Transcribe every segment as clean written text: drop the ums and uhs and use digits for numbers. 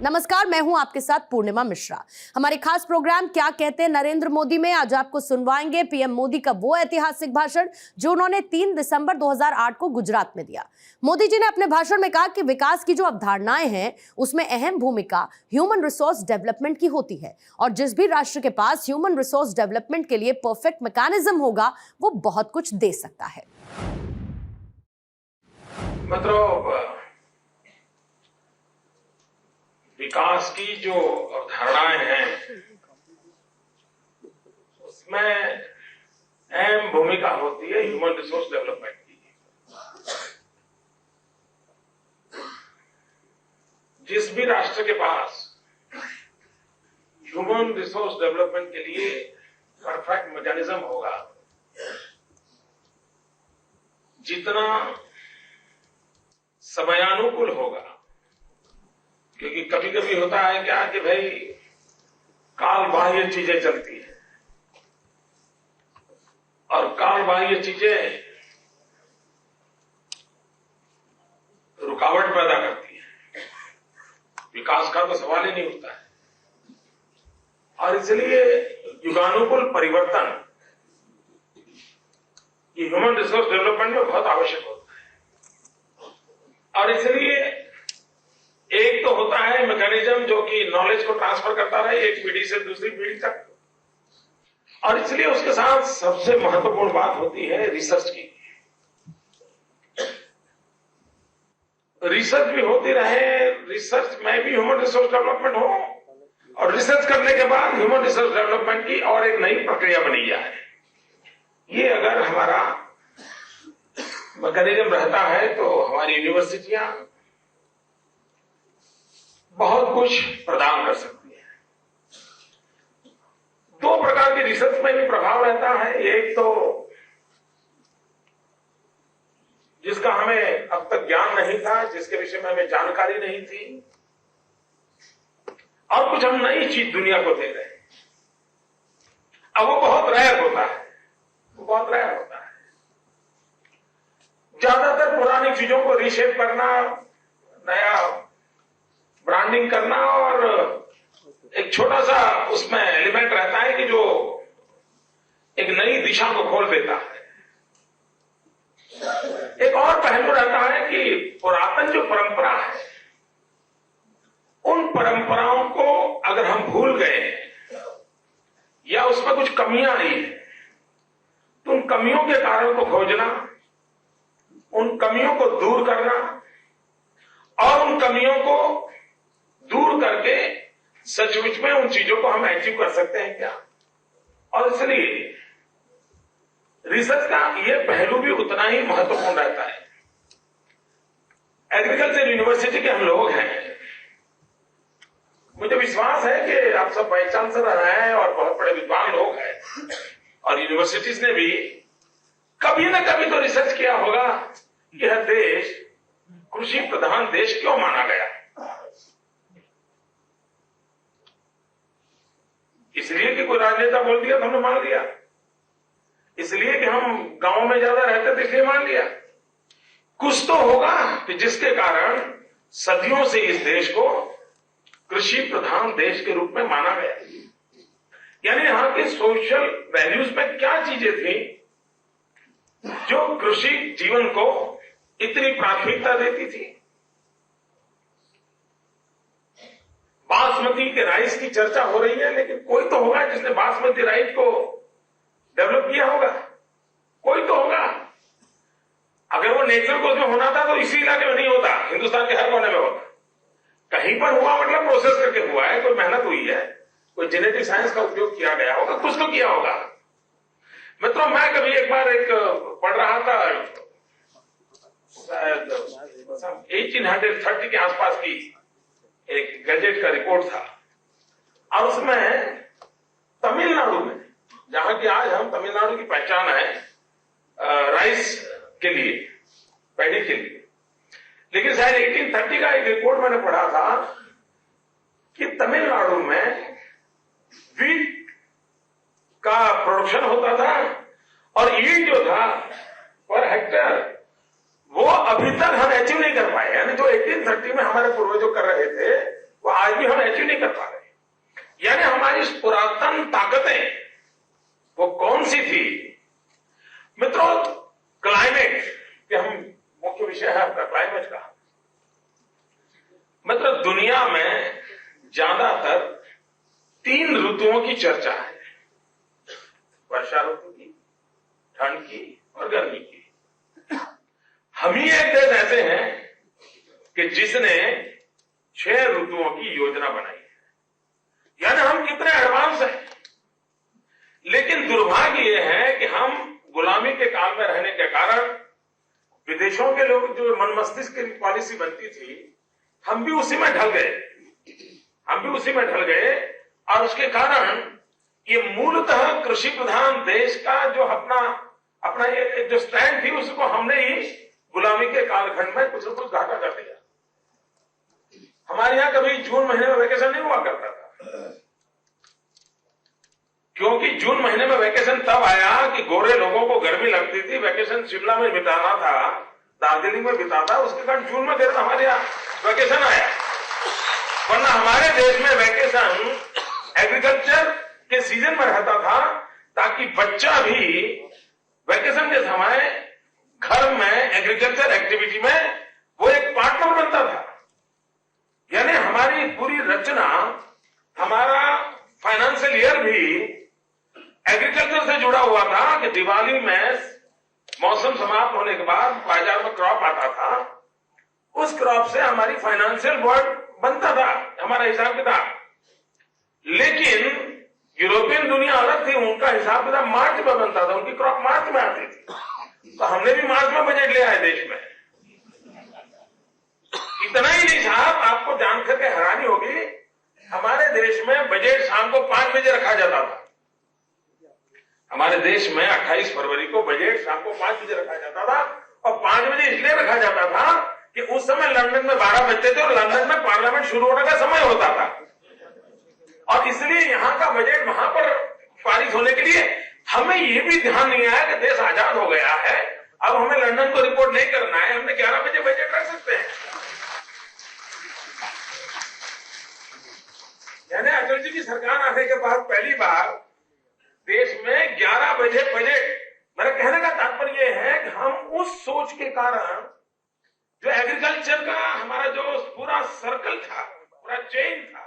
नमस्कार, मैं हूं आपके साथ पूर्णिमा मिश्रा। हमारे खास प्रोग्राम क्या कहते हैं नरेंद्र मोदी में आज आपको सुनवाएंगे पीएम मोदी का वो ऐतिहासिक भाषण जो उन्होंने 3 दिसंबर 2008 को गुजरात में दिया। मोदी जी ने अपने भाषण में कहा कि विकास की जो अवधारणाएं हैं उसमें अहम भूमिका ह्यूमन रिसोर्स डेवलपमेंट की होती है और जिस भी राष्ट्र के पास ह्यूमन रिसोर्स डेवलपमेंट के लिए परफेक्ट मैकेनिज्म होगा वो बहुत कुछ दे सकता है। मतलब विकास की जो अवधारणाएं हैं उसमें अहम भूमिका होती है ह्यूमन रिसोर्स डेवलपमेंट की। जिस भी राष्ट्र के पास ह्यूमन रिसोर्स डेवलपमेंट के लिए परफेक्ट मैकेनिज्म होगा, जितना समयानुकूल होगा, क्योंकि कभी कभी होता है क्या कि भाई काल बाह्य चीजें चलती हैं और काल बाह्य चीजें रुकावट पैदा करती हैं, विकास का तो सवाल ही नहीं उठता है। और इसलिए युगानुकूल परिवर्तन ये ह्यूमन रिसोर्स डेवलपमेंट में बहुत आवश्यक होता है। और इसलिए एक तो होता है मैकेनिज्म जो कि नॉलेज को ट्रांसफर करता रहे एक पीढ़ी से दूसरी पीढ़ी तक, और इसलिए उसके साथ सबसे महत्वपूर्ण बात होती है रिसर्च की। रिसर्च भी होती रहे, रिसर्च में भी ह्यूमन रिसोर्स डेवलपमेंट हो और रिसर्च करने के बाद ह्यूमन रिसोर्स डेवलपमेंट की और एक नई प्रक्रिया बनी जाए। ये अगर हमारा मैकेनिज्म रहता है तो हमारी यूनिवर्सिटियां बहुत कुछ प्रदान कर सकती है। दो प्रकार के रिसर्च में भी प्रभाव रहता है। एक तो जिसका हमें अब तक ज्ञान नहीं था, जिसके विषय में हमें जानकारी नहीं थी, और कुछ हम नई चीज दुनिया को दे रहे हैं। अब वो बहुत रेयर होता है, वो बहुत रेयर होता है। ज्यादातर पुरानी चीजों को रीशेप करना, नया ब्रांडिंग करना, और एक छोटा सा उसमें एलिमेंट रहता है कि जो एक नई दिशा को खोल देता है। एक और पहलू रहता है कि पुरातन जो परंपरा है उन परंपराओं को अगर हम भूल गए या उसमें कुछ कमियां आई है तो उन कमियों के कारण को खोजना, उन कमियों को दूर करना और उन कमियों को दूर करके सचमुच में उन चीजों को हम अचीव कर सकते हैं क्या। और इसलिए रिसर्च का यह पहलू भी उतना ही महत्वपूर्ण रहता है। एग्रीकल्चर यूनिवर्सिटी के हम लोग हैं, मुझे विश्वास है कि आप सब वाइस चांसलर हैं और बहुत बड़े विद्वान लोग हैं, और यूनिवर्सिटीज ने भी कभी न कभी तो रिसर्च किया होगा कि यह देश कृषि प्रधान देश क्यों माना गया। इसलिए कि कोई राजनेता बोल दिया तो हमने मान लिया, इसलिए कि हम गांव में ज्यादा रहते थे इसलिए मान लिया। कुछ तो होगा कि जिसके कारण सदियों से इस देश को कृषि प्रधान देश के रूप में माना गया। यानी यहां के सोशल वैल्यूज में क्या चीजें थी जो कृषि जीवन को इतनी प्राथमिकता देती थी। बासमती के राइस की चर्चा हो रही है, लेकिन कोई तो होगा जिसने बासमती राइस को डेवलप किया होगा, कोई तो होगा। अगर वो नेचुरल को उसमें होना था तो इसी इलाके में नहीं होता, हिंदुस्तान के हर कोने में होता। कहीं पर हुआ मतलब प्रोसेस करके हुआ है, कोई मेहनत हुई है, कोई जेनेटिक साइंस का उपयोग किया गया होगा, कुछ तो किया होगा। मित्रों, मैं कभी एक बार पढ़ रहा था, 1830 के आसपास की एक गैजेट का रिपोर्ट था, और उसमें तमिलनाडु में, जहां की आज हम तमिलनाडु की पहचान है राइस के लिए, पैडी के लिए, लेकिन शायद 1830 का एक रिपोर्ट मैंने पढ़ा था कि तमिलनाडु में वीट का प्रोडक्शन होता था और यील्ड जो था पर हेक्टेयर वो अभी तक हम अचीव नहीं कर पाए। यानी जो 1830 में हमारे पूर्वजों कर रहे थे वो आज भी हम अचीव नहीं कर पा रहे। यानी हमारी पुरातन ताकतें वो कौन सी थी? मित्रों, क्लाइमेट के हम मुख्य विषय है आपका क्लाइमेट का। मतलब दुनिया में ज्यादातर 3 ऋतुओं की चर्चा है, वर्षा ऋतु की, ठंड की और गर्मी की। हम ही एक देश ऐसे हैं कि जिसने 6 ऋतुओं की योजना बनाई है। यानी हम कितने एडवांस हैं। लेकिन दुर्भाग्य यह है कि हम गुलामी के काल में रहने के कारण विदेशों के लोग जो मन मस्तिष्क की पॉलिसी बनती थी, हम भी उसी में ढल गए। और उसके कारण ये मूलतः कृषि प्रधान देश का जो अपना ये जो स्टैंड थी, उसको हमने ही गुलामी के कालखंड में कुछ न कुछ घाटा कर दिया। हमारे यहां कभी जून महीने में वैकेशन नहीं हुआ करता था, क्योंकि जून महीने में वैकेशन तब आया कि गोरे लोगों को गर्मी लगती थी, वैकेशन शिमला में बिताना था, दार्जिलिंग में बिताता, उसके कारण जून में देर हमारे यहाँ वैकेशन आया। वरना हमारे देश में वैकेशन एग्रीकल्चर के सीजन में रहता था, ताकि बच्चा भी वैकेशन के समय घर में एग्रीकल्चर एक्टिविटी में वो एक पार्टनर बनता था। यानी हमारी पूरी रचना, हमारा फाइनेंशियल ईयर भी एग्रीकल्चर से जुड़ा हुआ था कि दिवाली में मौसम समाप्त होने के बाद बाजार में क्रॉप आता था, उस क्रॉप से हमारी फाइनेंशियल वर्ल्ड बनता था, हमारा हिसाब किताब। लेकिन यूरोपियन दुनिया अलग थी, उनका हिसाब किताब मार्च में बनता था, उनकी क्रॉप मार्च में आती थी। तो हमने भी मार्च में बजट ले आए देश में। इतना ही नहीं साहब, आपको जानकर के हैरानी होगी, हमारे देश में बजट शाम को 5 बजे रखा जाता था। हमारे देश में 28 फरवरी को बजट शाम को 5 बजे रखा जाता था। और 5 बजे इसलिए रखा जाता था कि उस समय लंदन में 12 बजते थे और लंदन में पार्लियामेंट शुरू होने का समय होता था। और इसलिए यहां का बजट वहां पर पारित होने के लिए हमें ये भी ध्यान नहीं आया कि देश आजाद हो गया है, अब हमें लंदन को रिपोर्ट नहीं करना है, हमने 11 बजे बजट रख सकते हैं। यानी अटल जी की सरकार आने के बाद पहली बार देश में 11 बजे बजट। मेरा कहने का तात्पर्य यह है कि हम उस सोच के कारण जो एग्रीकल्चर का हमारा जो पूरा सर्कल था, पूरा चेन था,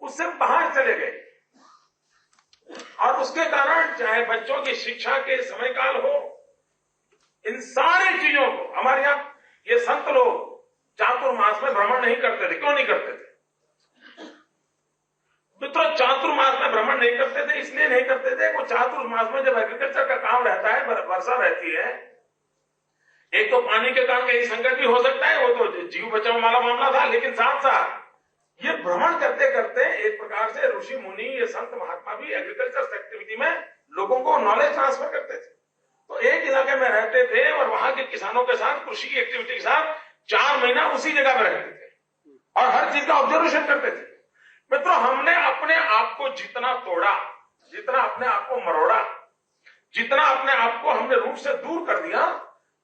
उससे बाहर चले गए। और उसके कारण चाहे बच्चों की शिक्षा के समय काल हो, इन सारी चीजों को हमारे यहाँ ये संत लोग चातुर्मास में भ्रमण नहीं करते थे। क्यों नहीं करते थे मित्रों? चातुर्मास में भ्रमण नहीं करते थे, इसलिए नहीं करते थे, वो चातुर्मास में जब एग्रीकल्चर का काम रहता है, वर्षा रहती है, एक तो पानी के कारण कहीं संकट भी हो सकता है, वो तो जीव बचाव वाला मामला था, लेकिन साथ साथ ये भ्रमण करते करते एक प्रकार से ऋषि मुनि, ये संत महात्मा भी एग्रीकल्चर एक्टिविटी में लोगों को नॉलेज ट्रांसफर करते थे। तो एक इलाके में रहते थे और वहां के किसानों के साथ, कृषि की एक्टिविटी के साथ 4 महीना उसी जगह पर रहते थे और हर चीज का ऑब्जर्वेशन करते थे। मित्रों, हमने अपने आप को जितना तोड़ा, जितना अपने आप को मरोड़ा, जितना अपने आप को हमने रूट से दूर कर दिया,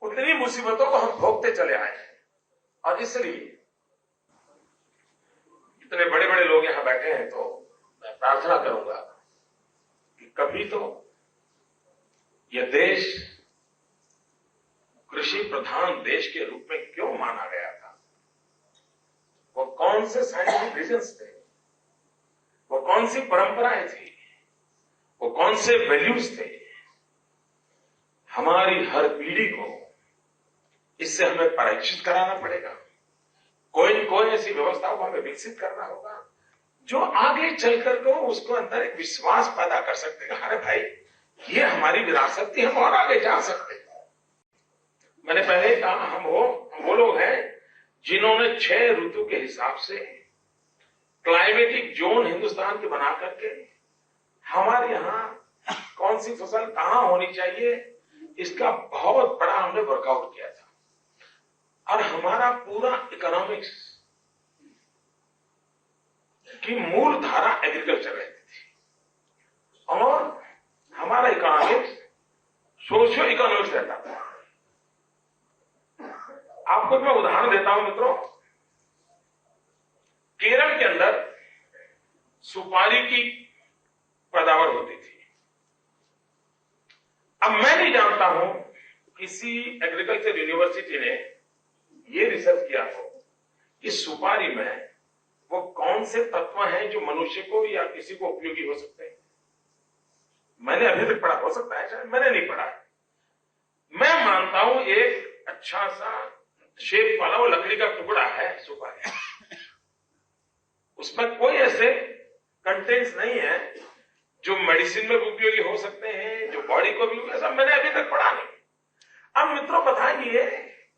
उतनी मुसीबतों को हम भोगते चले आए हैं। और इसलिए इतने बड़े बड़े लोग यहां बैठे हैं, तो मैं प्रार्थना करूंगा कि कभी तो यह देश कृषि प्रधान देश के रूप में क्यों माना गया था, वो कौन से साइंटिफिक रीजंस थे, वो कौन सी परंपराएं थी, वो कौन से वैल्यूज थे। हमारी हर पीढ़ी को इससे हमें परिचित कराना पड़ेगा। कोई न कोई ऐसी व्यवस्थाओं को हमें विकसित करना होगा जो आगे चलकर को उसको अंदर एक विश्वास पैदा कर सकते हैं, अरे भाई ये हमारी विरासत थी, हम और आगे जा सकते हैं। मैंने पहले कहा, हम वो लोग हैं जिन्होंने 6 ऋतु के हिसाब से क्लाइमेटिक जोन हिंदुस्तान के बना करके हमारे यहां कौन सी फसल कहां होनी चाहिए, इसका बहुत बड़ा हमने वर्कआउट किया था। और हमारा पूरा इकोनॉमिक्स की मूल धारा एग्रीकल्चर रहती थी और हमारा इकोनॉमिक्स सोशियो इकोनॉमिक्स रहता था। आपको मैं उदाहरण देता हूं मित्रों, केरल सुपारी की पैदावार होती थी। अब मैं नहीं जानता हूं किसी एग्रीकल्चर यूनिवर्सिटी ने ये रिसर्च किया हो कि सुपारी में वो कौन से तत्व हैं जो मनुष्य को या किसी को उपयोगी हो सकते हैं। मैंने अभी तक पढ़ा, हो सकता है शायद मैंने नहीं पढ़ा। मैं मानता हूं एक अच्छा सा शेप वाला वो लकड़ी का टुकड़ा है सुपारी, उसमें कोई ऐसे कंटेंट्स नहीं है जो मेडिसिन में भी उपयोगी हो सकते हैं, जो बॉडी को भी, ऐसा मैंने अभी तक पढ़ा नहीं। अब मित्रों बताइए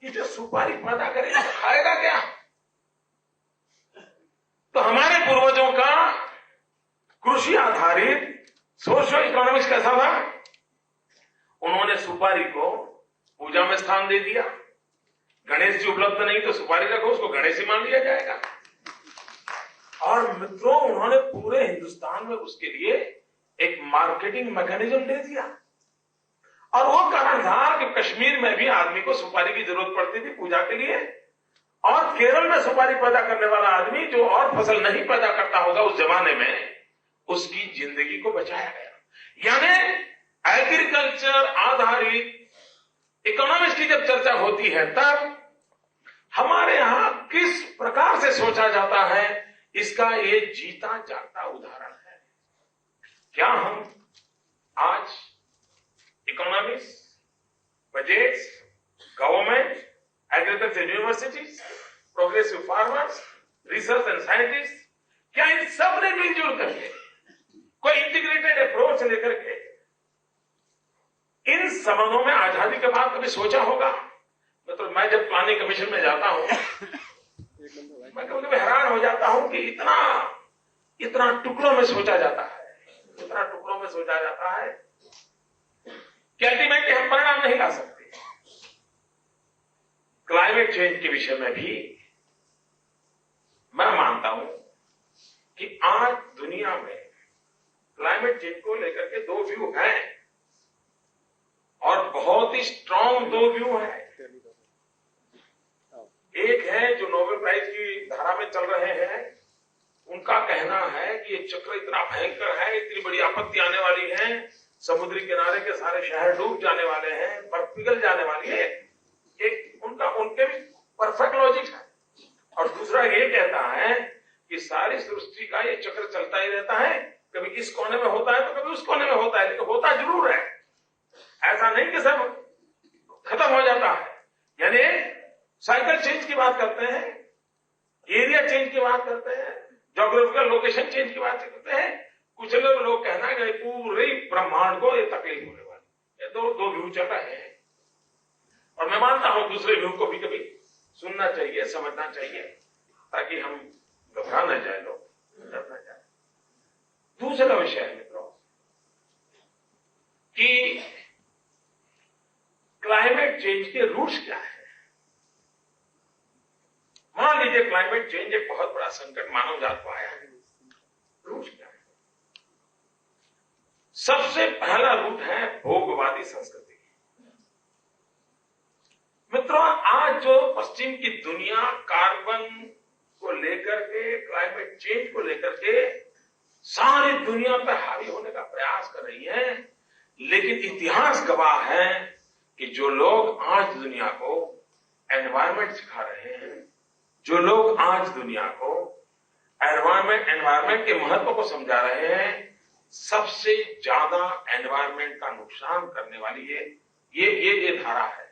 कि जो सुपारी पैदा करेगा तो खाएगा क्या? तो हमारे पूर्वजों का कृषि आधारित सोशल इकोनॉमिक्स कैसा था? उन्होंने सुपारी को पूजा में स्थान दे दिया। गणेश जी उपलब्ध नहीं तो सुपारी रखो, उसको गणेश ही मान लिया जाएगा। और मित्रों उन्होंने पूरे हिंदुस्तान में उसके लिए एक मार्केटिंग मैकेनिज्म दे दिया। और वो कारण था कि कश्मीर में भी आदमी को सुपारी की जरूरत पड़ती थी पूजा के लिए, और केरल में सुपारी पैदा करने वाला आदमी जो और फसल नहीं पैदा करता होगा उस जमाने में, उसकी जिंदगी को बचाया गया। यानी एग्रीकल्चर आधारित इकोनॉमिक्स की जब चर्चा होती है तब हमारे यहां किस प्रकार से सोचा जाता है, इसका ये जीता जागता उदाहरण है। क्या हम आज economics, budgets, government, agriculture universities, progressive farmers, research and scientist, क्या इन सब ने मिलजुल करके कोई इंटीग्रेटेड अप्रोच लेकर के इन संबंधों में आजादी के बाद कभी सोचा होगा? मतलब मैं जब प्लानिंग कमीशन में जाता हूं मैं कभी कभी हैरान हो जाता हूं कि इतना टुकड़ों में सोचा जाता है, इतना टुकड़ों में सोचा जाता है कि अल्टीमेटली हम परिणाम नहीं ला सकते। क्लाइमेट चेंज के विषय में भी मैं मानता हूं कि आज दुनिया में क्लाइमेट चेंज को लेकर के दो व्यू हैं, और बहुत ही स्ट्रांग दो व्यू हैं। एक है जो नोबेल प्राइज की धारा में चल रहे हैं, उनका कहना है कि ये चक्र इतना भयंकर है, इतनी बड़ी आपत्ति आने वाली है, समुद्री किनारे के सारे शहर डूब जाने वाले हैं, बर्फ पिघल जाने वाली है। एक उनके भी परफेक्ट लॉजिक है। और दूसरा ये कहता है कि सारी सृष्टि का ये चक्र चलता ही रहता है, कभी इस कोने में होता है तो कभी उस कोने में होता है, लेकिन होता जरूर है। ऐसा नहीं कि सब खत्म हो जाता है। यानी साइकिल चेंज की बात करते हैं, एरिया चेंज की बात करते हैं, ज्योग्राफिकल लोकेशन चेंज की बात करते हैं। कुछ लोग कहना है कि पूरे ब्रह्मांड को ये तकलीफ होने वाली, ये दो व्यू चल रहे हैं। और मैं मानता हूं दूसरे व्यू को भी कभी सुनना चाहिए, समझना चाहिए, ताकि हम घबरा न जाए, लोग डर न जाए। दूसरा विषय है मित्रों कि क्लाइमेट चेंज के रूट्स क्या है। मान लीजिए क्लाइमेट चेंज एक बहुत बड़ा संकट मानव जात को आया है, रूट्स क्या है? सबसे पहला रूट है भोगवादी संस्कृति। मित्रों आज जो पश्चिम की दुनिया कार्बन को लेकर के, क्लाइमेट चेंज को लेकर के सारी दुनिया पर हावी होने का प्रयास कर रही है, लेकिन इतिहास गवाह है कि जो लोग आज दुनिया को एनवायरमेंट सिखा रहे हैं, जो लोग आज दुनिया को एनवायरमेंट के महत्व को समझा रहे हैं, सबसे ज्यादा एनवायरमेंट का नुकसान करने वाली ये धारा है।